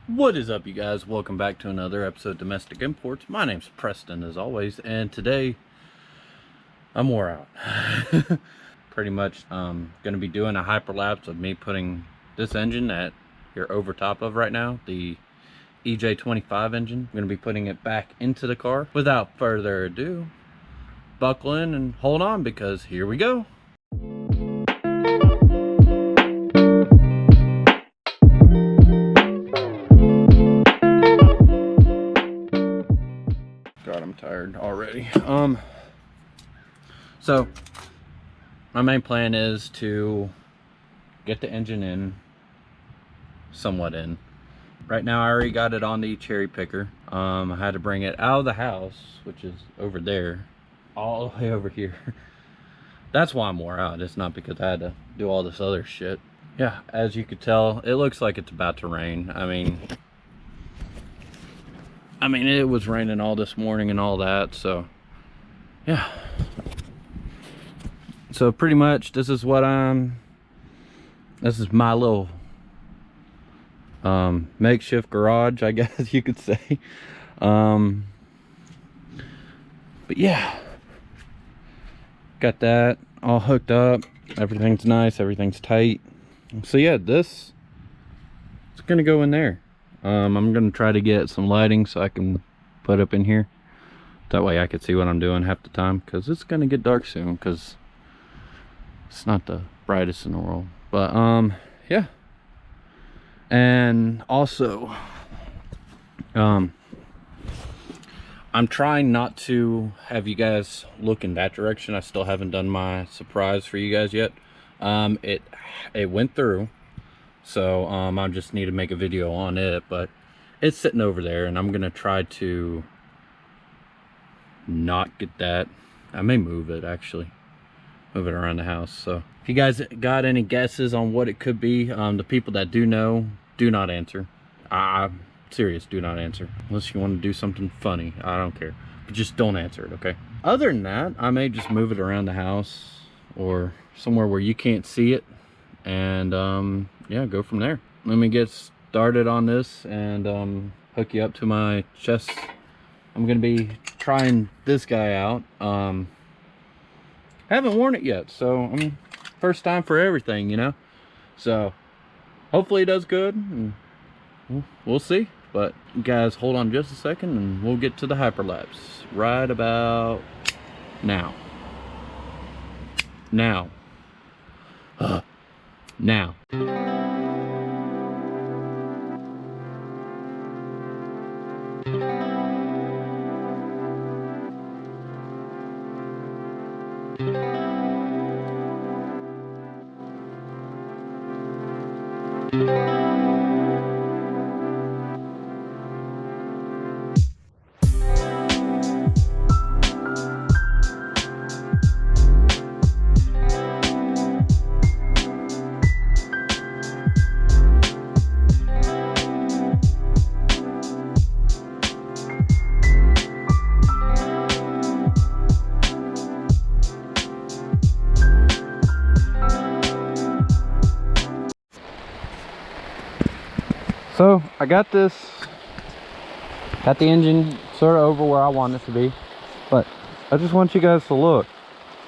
What is up, you guys? Welcome back to another episode of Domestic Imports. My name's Preston, as always, and today I'm wore out. Pretty much gonna be doing a hyperlapse of me putting this engine that you're over top of right now, the EJ25 engine. I'm gonna be putting it back into the car. Without further ado, buckle in and hold on, because here we go. God, I'm tired already. So my main plan is to get the engine in, somewhat in. Right now I already got it on the cherry picker. I had to bring it out of the house, which is over there, all the way over here. That's why I'm wore out. It's not because I had to do all this other shit. Yeah, as you could tell, it looks like it's about to rain. I mean it was raining all this morning and all that, so yeah. So pretty much this is my little makeshift garage, I guess you could say. But yeah, got that all hooked up. Everything's nice, everything's tight. So yeah, this is gonna go in there. I'm gonna try to get some lighting so I can put up in here. That way I could see what I'm doing half the time, because it's gonna get dark soon, because it's not the brightest in the world. But yeah. And also I'm trying not to have you guys look in that direction. I still haven't done my surprise for you guys yet. It went through, so I just need to make a video on it, but it's sitting over there, and I'm gonna try to not get that. I may move it, actually move it around the house. So if you guys got any guesses on what it could be, the people that do know, do not answer. I'm serious, do not answer unless you want to do something funny. I don't care, but just don't answer it, okay? Other than that, I may just move it around the house or somewhere where you can't see it, and yeah, go from there. Let me get started on this and hook you up to my chest. I'm gonna be trying this guy out. Haven't worn it yet, so first time for everything, you know. So hopefully it does good, and we'll see. But you guys hold on just a second and we'll get to the hyperlapse right about now. Now. Now. So I got the engine sort of over where I want it to be, but I just want you guys to look.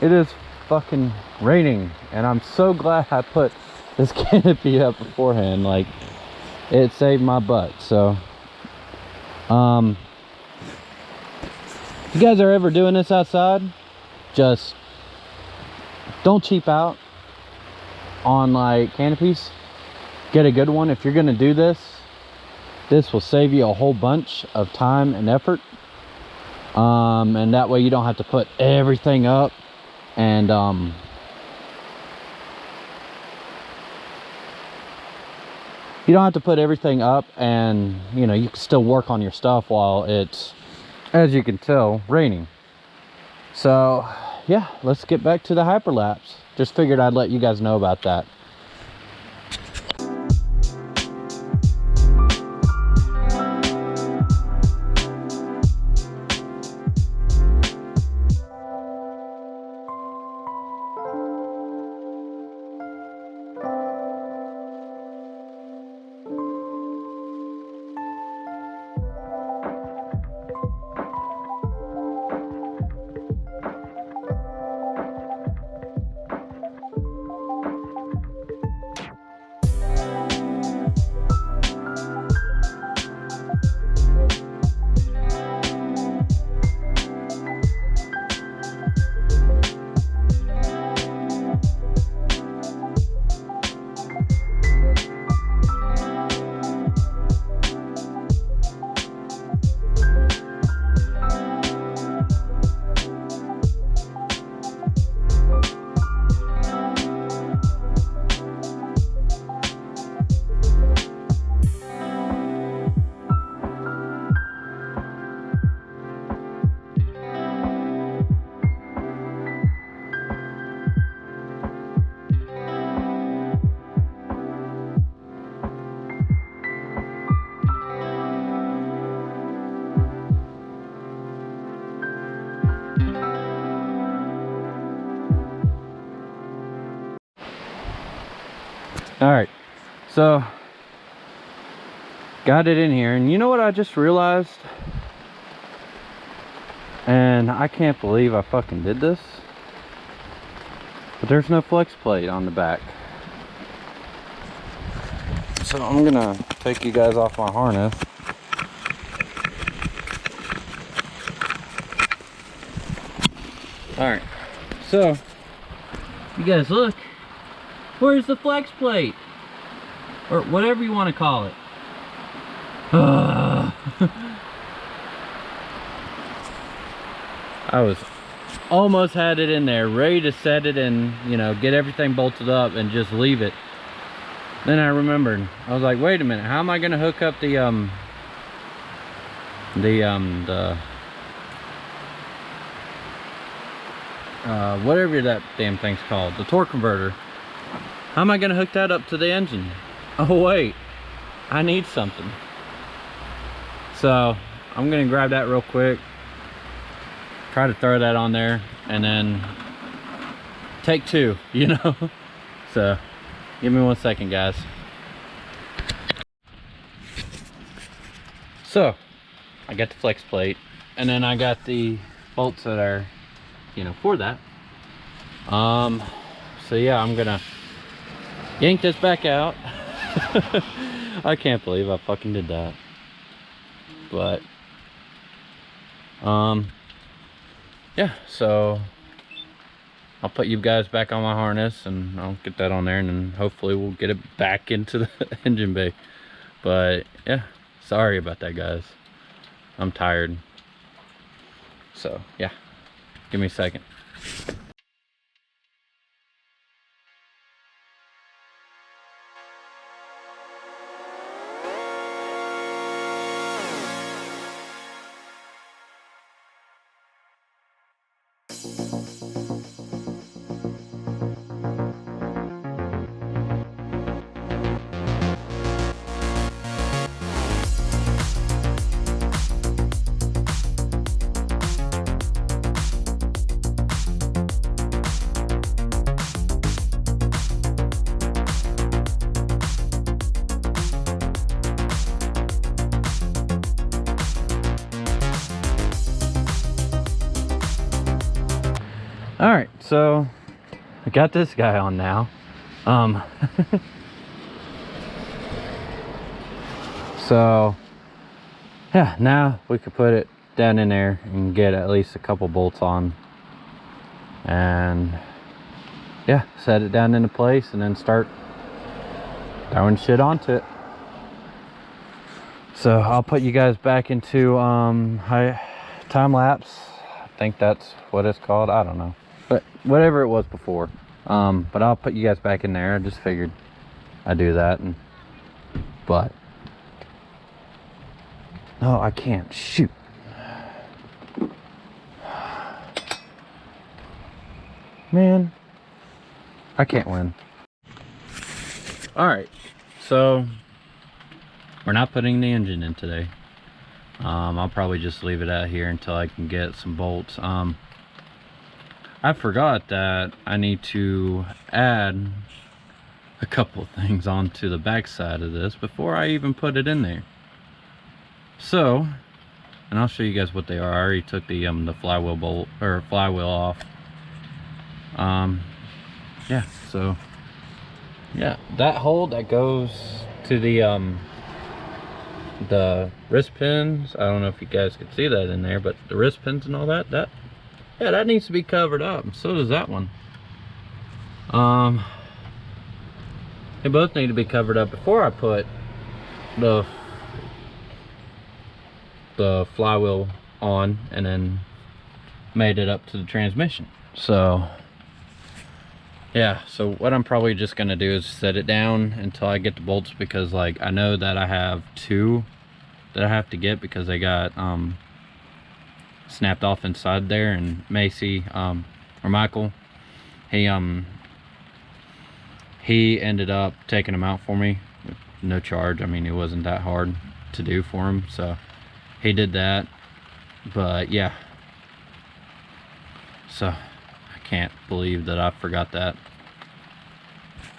It is fucking raining, and I'm so glad I put this canopy up beforehand. Like, it saved my butt. So if you guys are ever doing this outside, just don't cheap out on like canopies. Get a good one. If you're gonna do this will save you a whole bunch of time and effort, and that way you don't have to put everything up, and you don't have to put everything up, and you know, you can still work on your stuff while it's, as you can tell, raining. So yeah, let's get back to the hyperlapse. Just figured I'd let you guys know about that. All right, so got it in here, and you know what I just realized? And I can't believe I fucking did this, but there's no flex plate on the back. So I'm gonna take you guys off my harness. All right, so you guys look, where's the flex plate? Or whatever you want to call it. I was almost had it in there, ready to set it and, you know, get everything bolted up and just leave it. Then I remembered, I was like, wait a minute, how am I gonna hook up the whatever that damn thing's called, the torque converter. How am I gonna hook that up to the engine? Oh wait, I need something. So I'm gonna grab that real quick, try to throw that on there, and then take two, you know. So give me 1 second, guys. So I got the flex plate, and then I got the bolts that are, you know, for that. So yeah, I'm gonna yank this back out. I can't believe I fucking did that. But yeah, so I'll put you guys back on my harness and I'll get that on there, and then hopefully we'll get it back into the engine bay. But yeah, sorry about that, guys. I'm tired. So yeah, give me a second. All right, so I got this guy on now. So yeah, now we could put it down in there and get at least a couple bolts on, and yeah, set it down into place and then start throwing shit onto it. So I'll put you guys back into high time lapse. I think that's what it's called. I don't know, but whatever it was before. But I'll put you guys back in there. I just figured I'd do that. But no, I can't shoot. Man, I can't win. All right, so we're not putting the engine in today. I'll probably just leave it out here until I can get some bolts. I forgot that I need to add a couple of things onto the back side of this before I even put it in there. So, and I'll show you guys what they are. I already took the flywheel bolt or flywheel off. Yeah, so yeah, that hole that goes to the wrist pins, I don't know if you guys can see that in there, but the wrist pins and all that, yeah, that needs to be covered up. So does that one. They both need to be covered up before I put the flywheel on and then made it up to the transmission. So yeah, so what I'm probably just gonna do is set it down until I get the bolts, because like I know that I have two that I have to get because they got snapped off inside there, and Macy or Michael, he ended up taking them out for me with no charge. I mean, it wasn't that hard to do for him, so he did that. But yeah, so I can't believe that I forgot that.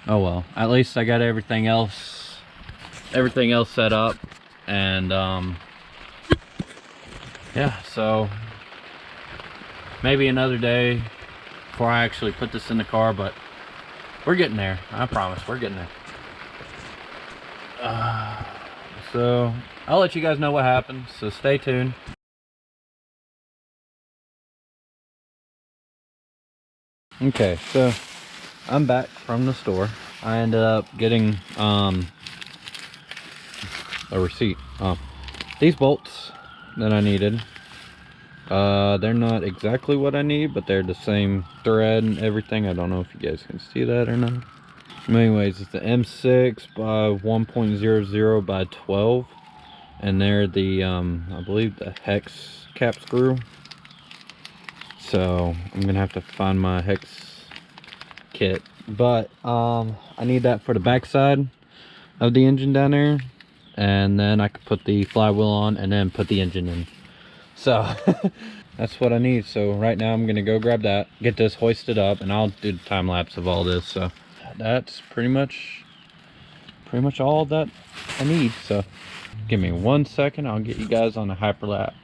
Oh well, at least I got everything else set up. And yeah, so maybe another day before I actually put this in the car, but we're getting there. I promise, we're getting there. So I'll let you guys know what happens, so stay tuned. Okay, so I'm back from the store. I ended up getting a receipt. These bolts that I needed, they're not exactly what I need, but they're the same thread and everything. I don't know if you guys can see that or not. Anyways, it's the M6 by 1.00 by 12, and they're the I believe the hex cap screw. So I'm gonna have to find my hex kit, but I need that for the back side of the engine down there, and then I could put the flywheel on and then put the engine in. So that's what I need. So right now I'm gonna go grab that, get this hoisted up, and I'll do the time lapse of all this. So that's pretty much all that I need. So give me 1 second, I'll get you guys on a hyperlapse.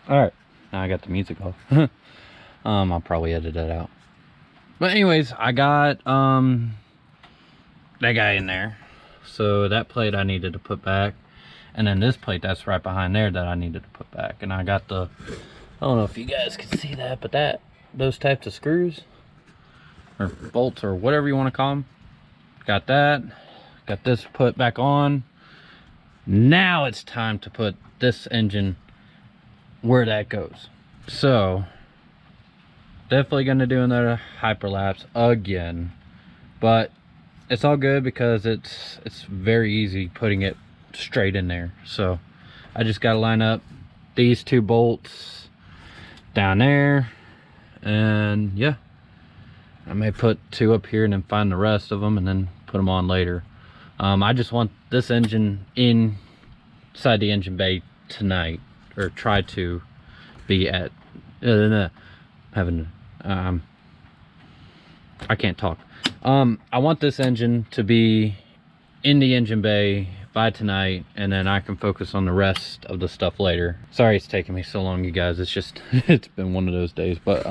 Alright, now I got the music off. I'll probably edit that out. But anyways, I got that guy in there. So that plate I needed to put back. And then this plate that's right behind there that I needed to put back. And I got the, I don't know if you guys can see that, but those types of screws or bolts or whatever you want to call them. Got that. Got this put back on. Now it's time to put this engine where that goes. So definitely gonna do another hyperlapse again, but it's all good because it's very easy putting it straight in there. So I just got to line up these two bolts down there, and yeah, I may put two up here and then find the rest of them and then put them on later. I just want this engine inside the engine bay tonight, or try to be at having I can't talk. I want this engine to be in the engine bay by tonight, and then I can focus on the rest of the stuff later. Sorry it's taking me so long, you guys. It's just it's been one of those days. But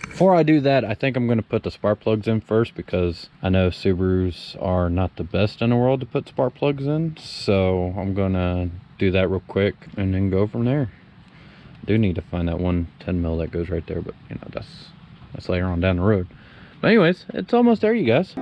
before I do that, I think I'm going to put the spark plugs in first, because I know Subarus are not the best in the world to put spark plugs in. So I'm going to do that real quick and then go from there. I do need to find that 110 mil that goes right there, but you know, that's later on down the road. But anyways, it's almost there, you guys.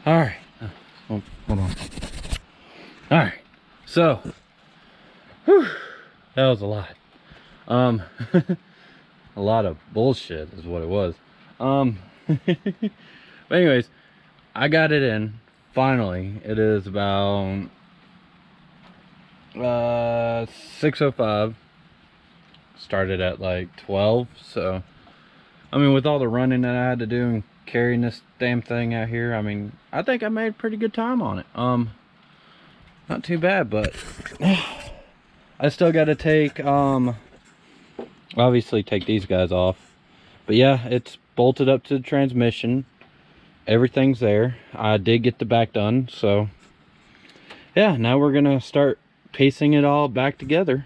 All right. Oh, hold on. All right. So, whew, that was a lot. A lot of bullshit is what it was. But anyways, I got it in finally. It is about 6:05. Started at like 12. So I mean, with all the running that I had to do and carrying this damn thing out here, I mean, I think I made pretty good time on it. Not too bad, but I still got to take obviously take these guys off. But yeah, it's bolted up to the transmission. Everything's there. I did get the back done, so yeah, now we're gonna start piecing it all back together,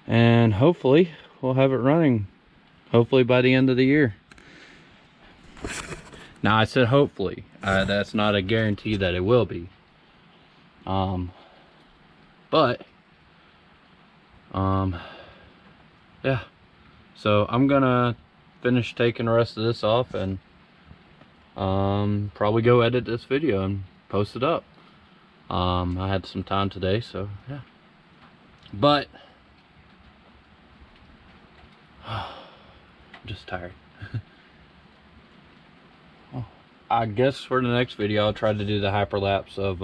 and hopefully we'll have it running hopefully by the end of the year. Now I said hopefully, that's not a guarantee that it will be, but yeah, so I'm gonna finish taking the rest of this off and probably go edit this video and post it up. I had some time today, so yeah. But I'm just tired. Oh, I guess for the next video I'll try to do the hyperlapse of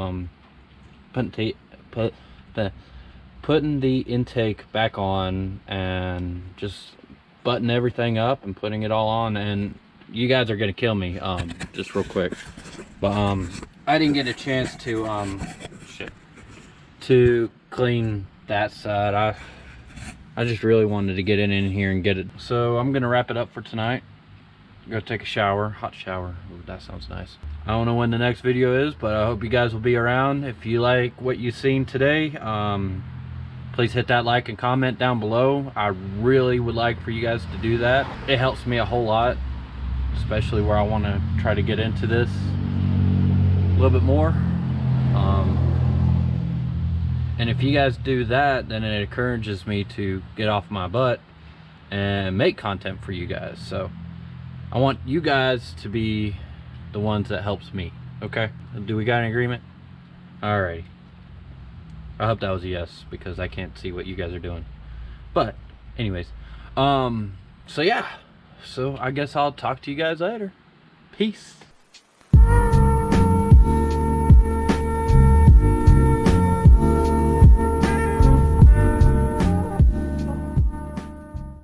putting the intake back on and just button everything up and putting it all on. And you guys are gonna kill me just real quick, but I didn't get a chance to clean that side. I just really wanted to get in here and get it. So I'm gonna wrap it up for tonight. Go take a shower, hot shower. Ooh, that sounds nice. I don't know when the next video is, but I hope you guys will be around. If you like what you've seen today, please hit that like and comment down below. I really would like for you guys to do that. It helps me a whole lot, especially where I want to try to get into this a little bit more. And if you guys do that, then it encourages me to get off my butt and make content for you guys. So I want you guys to be the ones that helps me. Okay, do we got an agreement? Alrighty. I hope that was a yes, because I can't see what you guys are doing. But anyways, so yeah, so I guess I'll talk to you guys later. Peace.